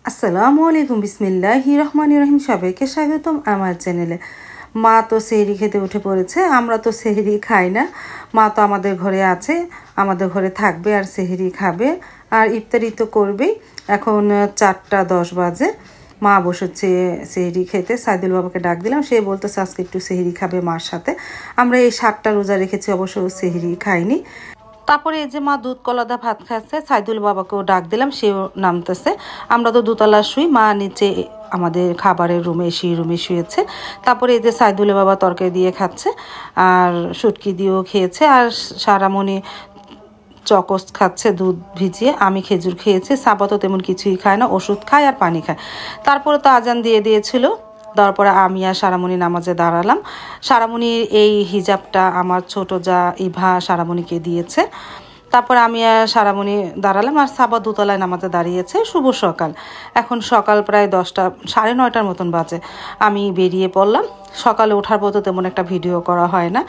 আসসালামু আলাইকুম, বিসমিল্লাহির রহমানির রহিম। সবাইকে স্বাগতম আমার চ্যানেলে। মা তো সেহরি খেতে উঠে পড়েছে। আমরা তো সেহরি খাই না, মা তো আমাদের ঘরে আছে, আমাদের ঘরে থাকবে আর সেহরি খাবে আর ইফতারি তো করবেই। এখন 4:10 বাজে। মা বসেছে সেহরি খেতে। সাইদুল বাবাকে ডাক দিলাম, সে বলতেছে আজকে একটু সেহরি খাবে মার সাথে। আমরা এই 7টা রোজা রেখেছি, অবশ্য সেহরি খাইনি। তারপরে এই যে মা দুধ কলাদা ভাত খাচ্ছে, সাইদুল বাবাকেও ডাক দিলাম, সেও নামতেছে। আমরা তো দোতলা শুই, মা নিচে আমাদের খাবারের রুমে সেই রুমে শুয়েছে। তারপরে এই যে সাইদুল বাবা তরকারি দিয়ে খাচ্ছে আর শুটকি দিয়েও খেয়েছে, আর সারামণি চকস খাচ্ছে দুধ ভিজিয়ে। আমি খেজুর খেয়েছি। সাবা তো তেমন কিছুই খায় না, ওষুধ খায় আর পানি খায়। তারপরে তো আজান দিয়ে দিয়েছিল। তারপরে আমি আর সারামণি নামাজে দাঁড়ালাম। সারামণির এই হিজাবটা আমার ছোট যা ইভা সারামণিকে দিয়েছে। তারপর আমি আর সারামণি দাঁড়ালাম, আর সাবা দোতলায় নামাজে দাঁড়িয়েছে। শুভ সকাল। এখন সকাল প্রায় 10টা, 9:30 মতন বাজে। আমি বেরিয়ে পড়লাম। সকালে ওঠার পর তো তেমন একটা ভিডিও করা হয় না।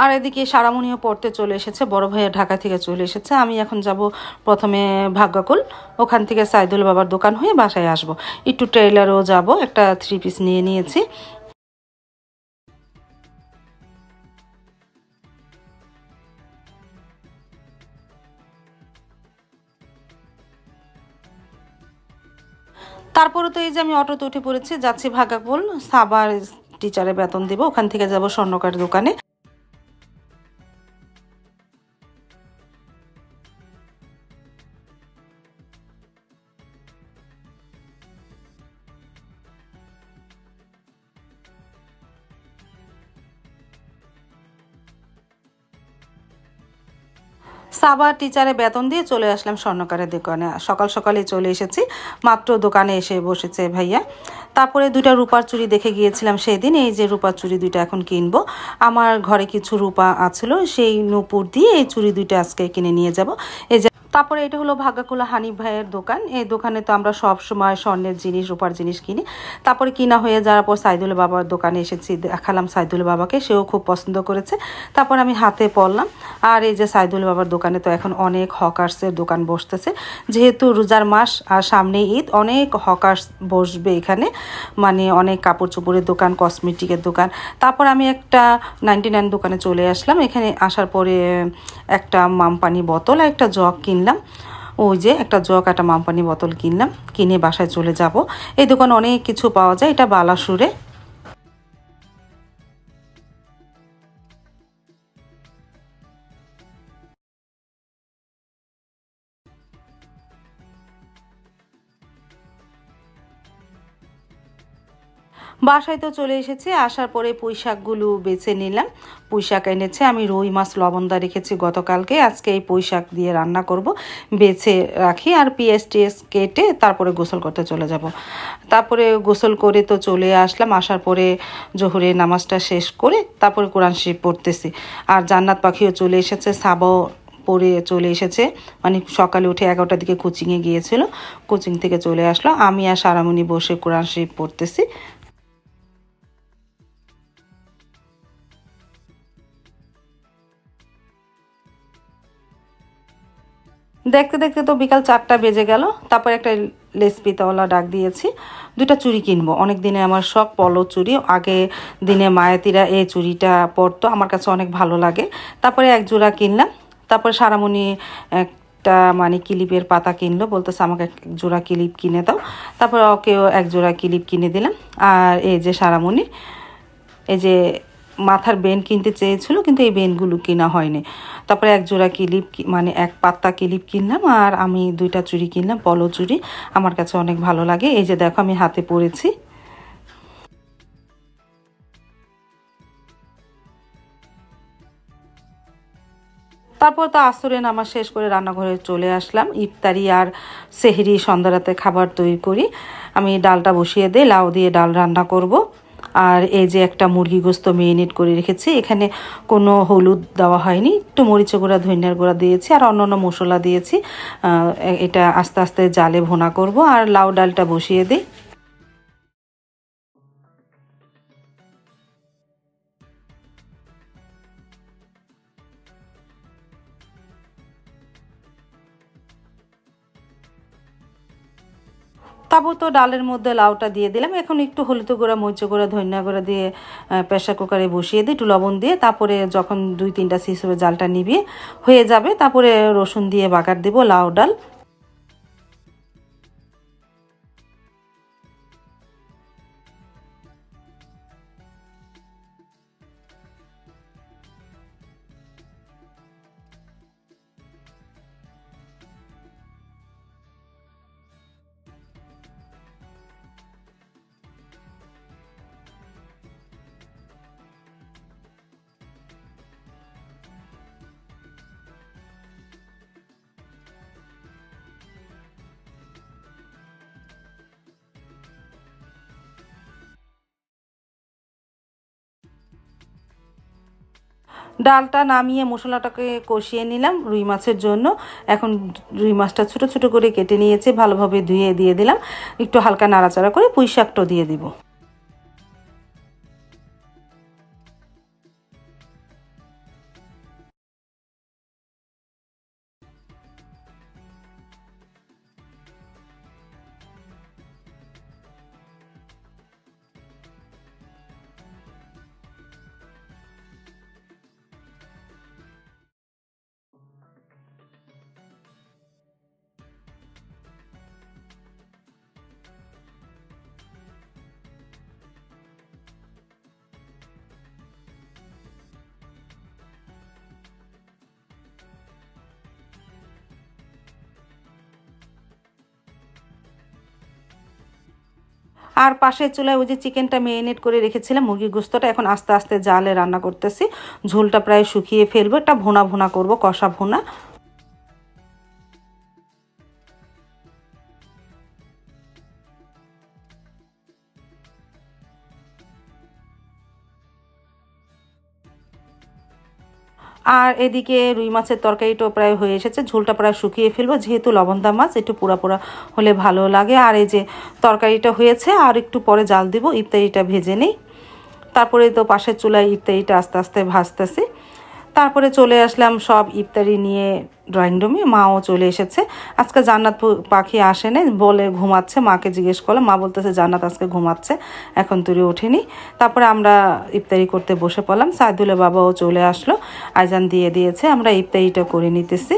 আর এদিকে সারামণিও পড়তে চলে এসেছে, বড় ভাইয়া ঢাকা থেকে চলে এসেছে। আমি এখন যাব প্রথমে ভাগ্যকুল, ওখান থেকে সাইদুল বাবার দোকান হয়ে বাসায় আসব। একটু ট্রেইলারও যাব, একটা 3 পিস নিয়ে নিয়েছি। তারপরে তো এই যে আমি অটোতে উঠে পড়েছি, যাচ্ছি ভাগ্যকুল। সাবার টিচারে বেতন দেবো, ওখান থেকে যাব স্বর্ণকার দোকানে। সাবার টিচারে বেতন দিয়ে চলে আসলাম স্বর্ণকারের দোকানে। সকাল সকালে চলে এসেছি, মাত্র দোকানে এসে বসেছে ভাইয়া। তারপরে 2টা রূপার চুড়ি দেখে গিয়েছিলাম সেদিন। এই যে রূপার চুড়ি 2টা এখন কিনবো। আমার ঘরে কিছু রূপা আছিল, সেই নূপুর দিয়ে এই চুড়ি 2টা আজকে কিনে নিয়ে যাব। এই যে তারপরে এটা হলো ভাগ্যকুলা হানিফ ভাইয়ের দোকান। এই দোকানে তো আমরা সব সময় স্বর্ণের জিনিস, রূপার জিনিস কিনি। তারপরে কিনা হয়ে যাওয়ার পর সাইদুল বাবার দোকানে এসেছি, দেখালাম সাইদুল বাবাকে, সেও খুব পছন্দ করেছে। তারপর আমি হাতে পড়লাম। আর এই যে সাইদুল বাবার দোকানে তো এখন অনেক হকার্সের দোকান বসতেছে, যেহেতু রোজার মাস আর সামনে ঈদ, অনেক হকার্স বসবে এখানে। মানে অনেক কাপড় চোপড়ের দোকান, কসমেটিকের দোকান। তারপর আমি একটা 99 দোকানে চলে আসলাম। এখানে আসার পরে একটা মামপানি বোতল আর একটা জগ কিনলাম। ওই যে একটা জগ, একটা মামপানি বোতল কিনলাম, কিনে বাসায় চলে যাব। এই দোকানে অনেক কিছু পাওয়া যায়। এটা বালাসুরে। বাসায় তো চলে এসেছি। আসার পরে পুঁই শাকগুলো বেছে নিলাম। পুঁই শাক এনেছে, আমি রুই মাছ লবণদা রেখেছি গতকালকে, আজকে এই পুঁই শাক দিয়ে রান্না করব। বেছে রাখি আর পেঁয়াজ টিয়াজ কেটে তারপরে গোসল করতে চলে যাব। তারপরে গোসল করে তো চলে আসলাম। আসার পরে জোহরের নামাজটা শেষ করে তারপরে কোরআন শরীফ পড়তেছি। আর জান্নাত পাখিও চলে এসেছে, সাবাও পড়ে চলে এসেছে। মানে সকালে উঠে 11টার দিকে কোচিংয়ে গিয়েছিল, কোচিং থেকে চলে আসলো। আমি আর সারামণি বসে কোরআন শরীফ পড়তেছি। দেখতে দেখতে তো বিকাল 4টা বেজে গেল। তারপর একটা লেস পিতাওয়ালা ডাক দিয়েছি, 2টা চুড়ি কিনবো। অনেক দিনে আমার শখ পলো চুড়ি। আগে দিনে মায়াতিরা এই চুড়িটা পরতো, আমার কাছে অনেক ভালো লাগে। তারপরে 1 জোড়া কিনলাম। তারপরে সারামণি একটা মানে ক্লিপের পাতা কিনলো, বলতেছে আমাকে 1 জোড়া ক্লিপ কিনে দাও। তারপর ওকেও 1 জোড়া ক্লিপ কিনে দিলাম। আর এই যে সারামণি এই যে মাথার বেন কিনতে চেয়েছিল, কিন্তু এই বেনগুলো কিনা হয়নি। তারপরে 1 জোড়া ক্লিপ, মানে 1 পাত্তা ক্লিপ কিনলাম। আর আমি 2টা চুড়ি কিনলাম, পলো চুড়ি। আমার কাছে অনেক ভালো লাগে। এই যে দেখো আমি হাতে পরেছি। তারপর তো আসরে নামাজ শেষ করে রান্নাঘরে চলে আসলাম। ইফতারি আর সেহরি সন্ধ্যারাতে খাবার তৈরি করি। আমি ডালটা বসিয়ে দিই, লাউ দিয়ে ডাল রান্না করব। আর এই যে একটা মুরগি গোস্ত মেরিনেট করে রেখেছি, এখানে কোনো হলুদ দেওয়া হয়নি, একটু মরিচ গুঁড়া, ধনিয়ার গুঁড়া দিয়েছি আর অন্য মশলা দিয়েছি। এটা আস্তে আস্তে জালে ভুনা করব। আর লাউ ডালটা বসিয়ে দিই। তারপর তো ডালের মধ্যে লাউটা দিয়ে দিলাম। এখন একটু হলুদ গুঁড়া, মরিচ গুঁড়া, ধনিয়া গুঁড়া দিয়ে প্রেসার কুকারে বসিয়ে দিই, একটু লবণ দিয়ে। তারপরে যখন 2-3টা সিস হবে জালটা নিভিয়ে হয়ে যাবে, তারপরে রসুন দিয়ে বাগার দিব লাউ ডাল। ডালটা নামিয়ে মশলাটাকে কষিয়ে নিলাম রুই মাছের জন্য। এখন রুই মাছটা ছোট ছোট করে কেটে নিয়েছি, ভালোভাবে ধুয়ে দিয়ে দিলাম। একটু হালকা নাড়াচাড়া করে পুঁই শাকটাও দিয়ে দিব। আর পাশের চুলায় ওই যে চিকেনটা মেরিনেট করে রেখেছিলাম, মুরগির গোস্তটা, এখন আস্তে আস্তে জালে রান্না করতেছি। ঝোলটা প্রায় শুকিয়ে ফেলবো, একটা ভুনা ভুনা করব, কষা ভুনা। আর এদিকে রুই মাছের তরকারিটাও প্রায় হয়ে এসেছে, ঝোলটা প্রায় শুকিয়ে ফেলবো, যেহেতু লবণদা মাছ একটু পোড়া পোড়া হলে ভালো লাগে। আর এই যে তরকারিটা হয়েছে, আর একটু পরে জাল দিব, ইফতারিটা ভেজে নেই। তারপরে তো পাশের চুলায় ইফতারিটা আস্তে আস্তে ভাজতেছি। তারপরে চলে আসলাম সব ইফতারি নিয়ে ড্রয়িং রুমে। মাও চলে এসেছে। আজকে জান্নাত পাখি আসে নাই, বলে ঘুমাচ্ছে। মাকে জিজ্ঞেস করলাম, মা বলতেছে জান্নাত আজকে ঘুমাচ্ছে, এখন তুই ওঠেনি। তারপরে আমরা ইফতারি করতে বসে পড়লাম। সাইদুলের বাবাও চলে আসলো, আজান দিয়ে দিয়েছে, আমরা ইফতারিটা করে নিতেছি।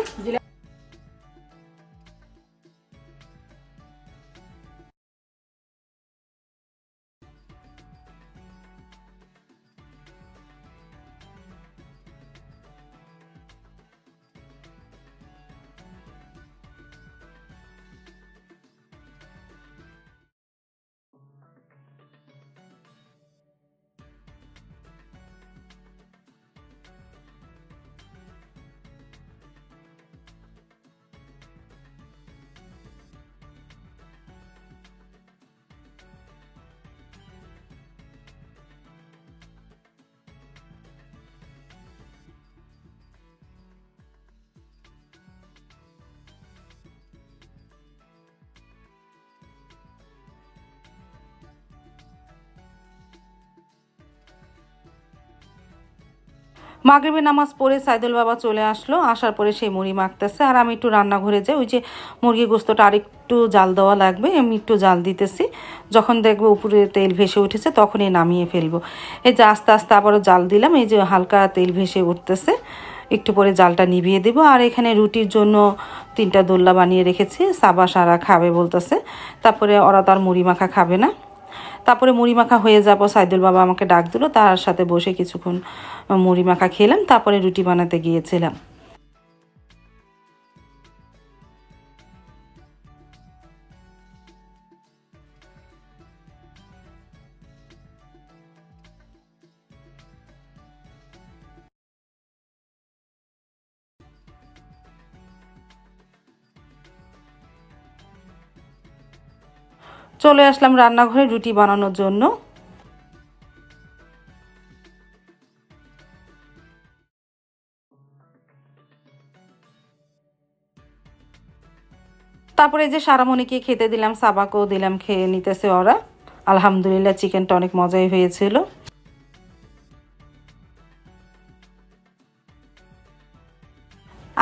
মাগরিবের নামাজ পড়ে সাইদুল বাবা চলে আসলো, আসার পরে সেই মুড়ি মাখতেছে, আর আমি একটু রান্নাঘরে যাই। ওই যে মুরগি গোস্তটা আরেকটু জাল দেওয়া লাগবে, আমি একটু জাল দিতেছি। যখন দেখবো উপরে তেল ভেসে উঠেছে তখনই নামিয়ে ফেলবো। এই যে আস্তে আস্তে আবারও জাল দিলাম, এই যে হালকা তেল ভেসে উঠতেছে, একটু পরে জালটা নিভিয়ে দেবো। আর এখানে রুটির জন্য 3টা দোল্লা বানিয়ে রেখেছি, সাবা সারা খাবে বলতেছে। তারপরে ওরা তো আর মুড়ি মাখা খাবে না। তারপরে মুড়ি মাখা হয়ে যাবো, সাইদুল বাবা আমাকে ডাক দিল, তার সাথে বসে কিছুক্ষণ মুড়ি মাখা খেলাম। তারপরে রুটি বানাতে গিয়েছিলাম। চলে আসলাম রান্নাঘরে রুটি বানানোর জন্য। তারপরে যে সারামণিকে খেতে দিলাম, সাবাকেও দিলাম, খেয়ে নিতেছে ওরা। আলহামদুলিল্লাহ চিকেনটা অনেক মজাই হয়েছিল।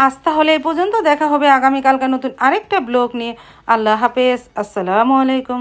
আজ তাহলে এই পর্যন্ত, দেখা হবে আগামীকালকে নতুন আরেকটা ব্লগ নিয়ে। আল্লাহ হাফেজ, আসসালামু আলাইকুম।